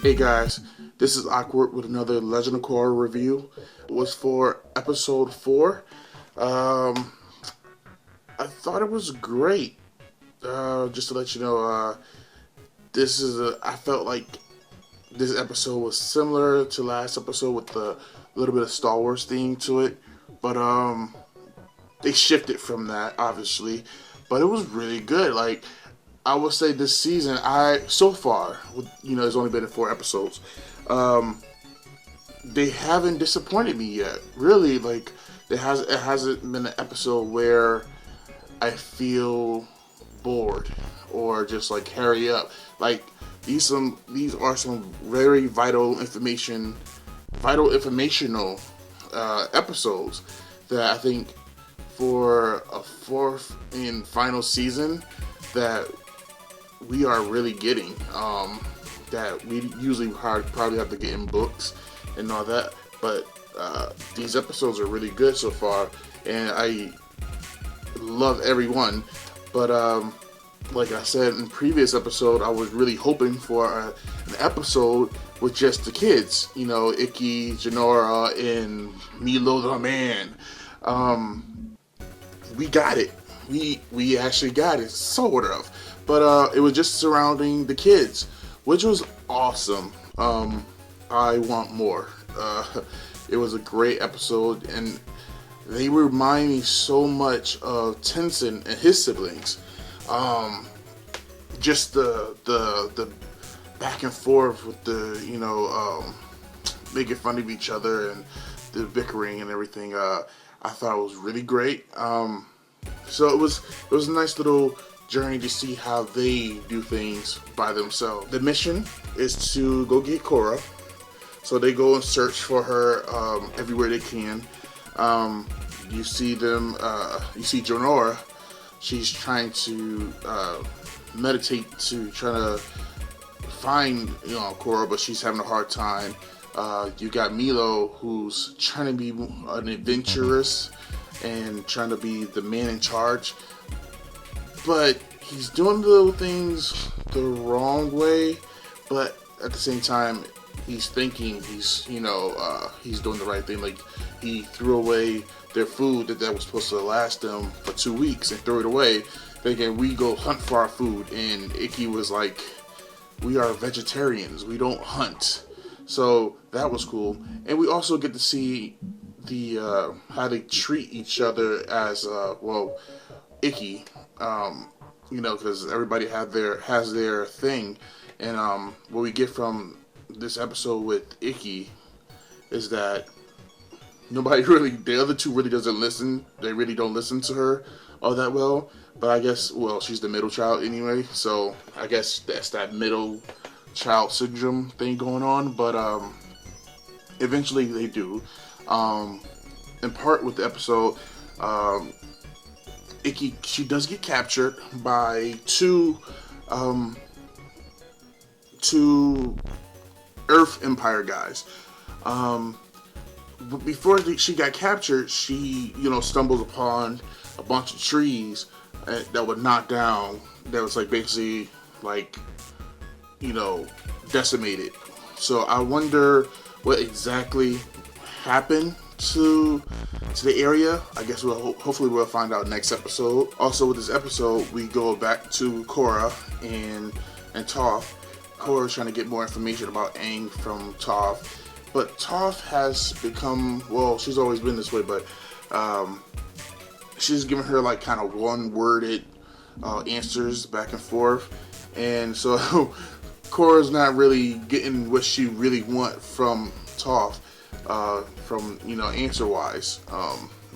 Hey guys, this is Awkward with another Legend of Korra review. It was for episode 4. Um, I thought it was great. Just to let you know, I felt like this episode was similar to last episode with a little bit of Star Wars theme to it, but they shifted from that obviously. But it was really good. Like I would say, this season, so far, it's only been 4 episodes. Um, they haven't disappointed me yet. Really, like it hasn't been an episode where I feel bored or just like hurry up. Like these are some very vital informational episodes that I think for a fourth and final season that we are really getting. That we usually probably have to get in books and all that, but these episodes are really good so far, and I love every one. But like I said in the previous episode, I was really hoping for an episode with just the kids, Ikki, Janora, and Milo the man. We got it. We actually got it, sort of. But it was just surrounding the kids, which was awesome. I want more. It was a great episode, and they remind me so much of Tenzin and his siblings. Just the back and forth with the making fun of each other and the bickering and everything. I thought it was really great. So it was a nice little journey to see how they do things by themselves. The mission is to go get Korra, so they go and search for her everywhere they can. You see them. You see Jonora. She's trying to meditate to try to find Korra, but she's having a hard time. You got Milo, who's trying to be an adventurous and trying to be the man in charge, but he's doing the little things the wrong way. But at the same time, he's thinking he's doing the right thing. Like he threw away their food that was supposed to last them for 2 weeks and threw it away, thinking we go hunt for our food. And Ikki was like, "We are vegetarians. We don't hunt." So that was cool, and we also get to see the how they treat each other as Ikki, because everybody has their thing, and what we get from this episode with Ikki is that nobody really, the other two really doesn't listen. They really don't listen to her all that well. But I guess, she's the middle child anyway, so I guess that's that middle child syndrome thing going on. But eventually they do. In part with the episode, Ikki, she does get captured by two Earth Empire guys. But before she got captured, she stumbles upon a bunch of trees that were knocked down. That was like basically like decimated. So I wonder what exactly happened to the area. I guess hopefully we'll find out next episode. Also with this episode, we go back to Korra and Toph. Korra's trying to get more information about Aang from Toph, but Toph has become, she's always been this way, but she's given her like kind of one-worded answers back and forth, and so Korra's not really getting what she really want from Toph, from answer wise,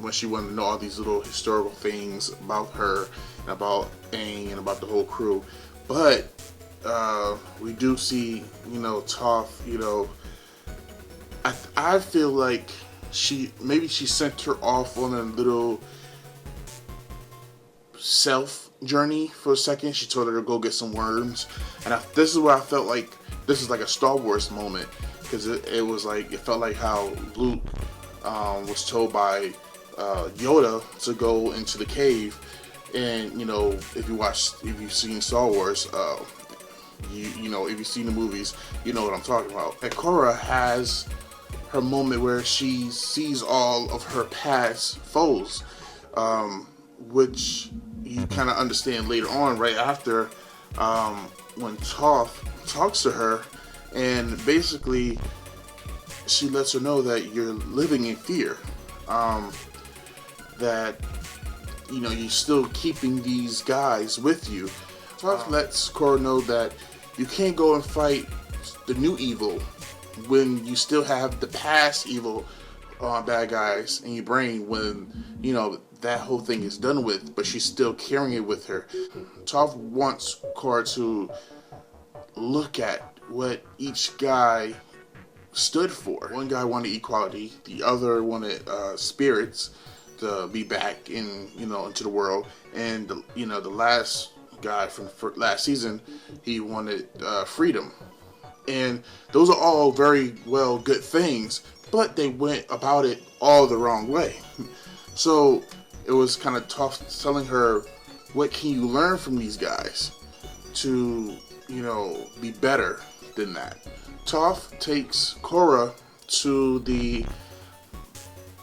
when she wanted to know all these little historical things about her and about Aang and about the whole crew. But we do see Toph. I feel like she sent her off on a little self journey for a second. She told her to go get some worms, and this is where I felt like this is like a Star Wars moment, because it was like, it felt like how Luke was told by Yoda to go into the cave. And if you've seen Star Wars, You know, if you've seen the movies, you know what I'm talking about. And Korra has her moment where she sees all of her past foes, which you kind of understand later on, right after, when Toph talks to her, and basically she lets her know that you're living in fear, that you know you're still keeping these guys with you. Toph lets Korra know that you can't go and fight the new evil when you still have the past evil bad guys in your brain, when you know that whole thing is done with, but she's still carrying it with her. Toph wants Korra to look at what each guy stood for. One guy wanted equality, the other wanted spirits to be back in, you know, into the world, and you know, the last guy from last season, he wanted freedom. And those are all very well good things, but they went about it all the wrong way. So it was kind of tough telling her, what can you learn from these guys to, you know, be better than that. Toph takes Korra to the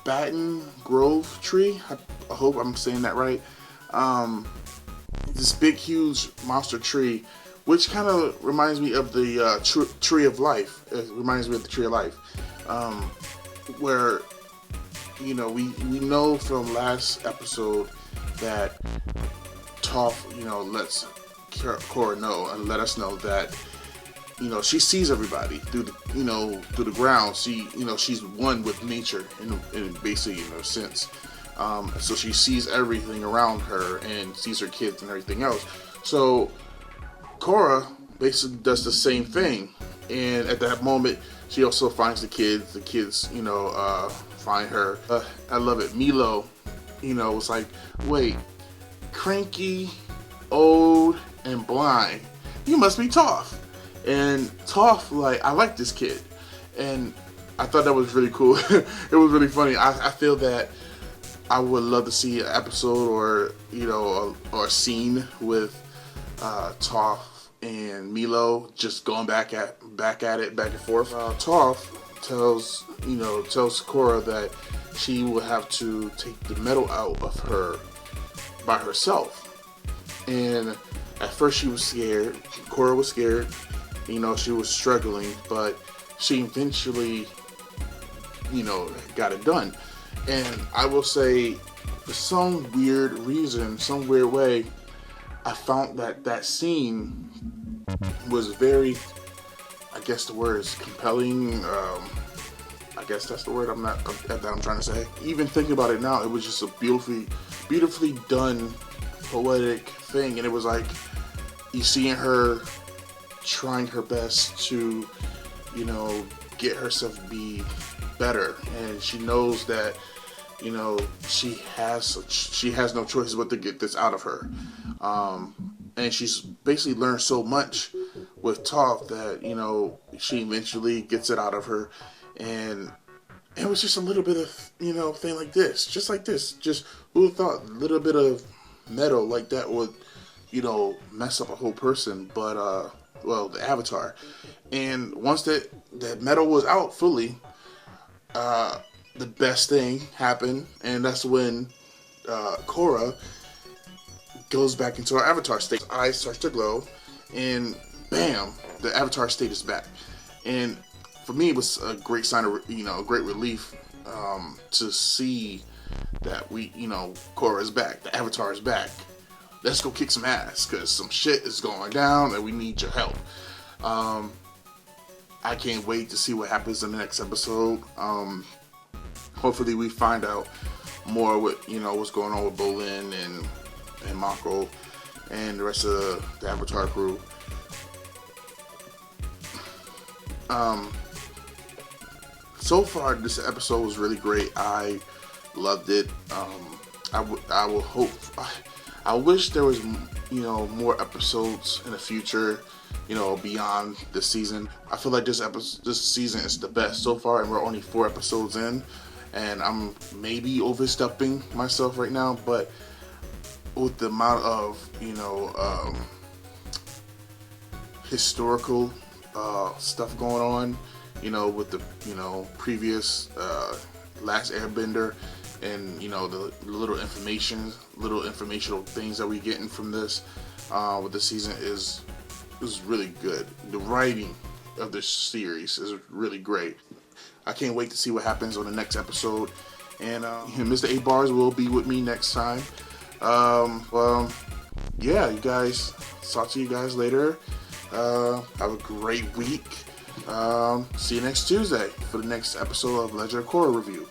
Baton Grove tree. I hope I'm saying that right. This big, huge monster tree, which kind of reminds me of the Tree of Life. It reminds me of the Tree of Life, where, you know, we know from last episode that Toph, you know, lets Korra know and let us know that, you know, she sees everybody through the, you know, through the ground. She, you know, she's one with nature in basically, in a sense. So she sees everything around her and sees her kids and everything else. So Korra basically does the same thing, and at that moment she also finds the kids. The kids, you know, find her. I love it. Milo, you know, was like, wait, cranky, old, and blind. You must be Toph. And Toph, like, I like this kid, and I thought that was really cool. It was really funny. I feel that I would love to see an episode, or you know, or a scene with Toph and Milo just going back at it, back and forth. Toph tells Korra that she will have to take the metal out of her by herself. And at first she was scared. Korra was scared. You know, she was struggling, but she eventually, you know, got it done. And I will say, for some weird reason, some weird way, I found that scene was very, I guess the word is compelling. I guess that's the word that I'm trying to say. Even thinking about it now, it was just a beautifully done, poetic thing. And it was like, you seeing her trying her best to, you know, get herself to be better. And she knows that, you know, she has no choice but to get this out of her. And she's basically learned so much with Toph that, you know, she eventually gets it out of her. And it was just a little bit of, you know, thing like this. Just who would have thought a little bit of metal like that would, you know, mess up a whole person. But, well, the Avatar. And once that metal was out fully, the best thing happened, and that's when Korra goes back into her Avatar state. Her eyes start to glow, and bam, the Avatar state is back. And for me, it was a great sign of, you know, a great relief to see that Korra is back, the Avatar is back. Let's go kick some ass, because some shit is going down, and we need your help. I can't wait to see what happens in the next episode. Hopefully we find out more what's going on with Bolin and Mako and the rest of the Avatar crew. So far this episode was really great. I loved it. I wish there was, you know, more episodes in the future, you know, beyond this season. I feel like this season is the best so far, and we're only 4 episodes in, and I'm maybe overstepping myself right now, but with the amount of, you know, historical stuff going on, with the previous Last Airbender, and the little informational things that we getting from this with the season is really good. The writing of this series is really great. I can't wait to see what happens on the next episode. And Mr. 8 Bars will be with me next time. Yeah, you guys, talk to you guys later. Have a great week. See you next Tuesday for the next episode of Legend of Korra Review.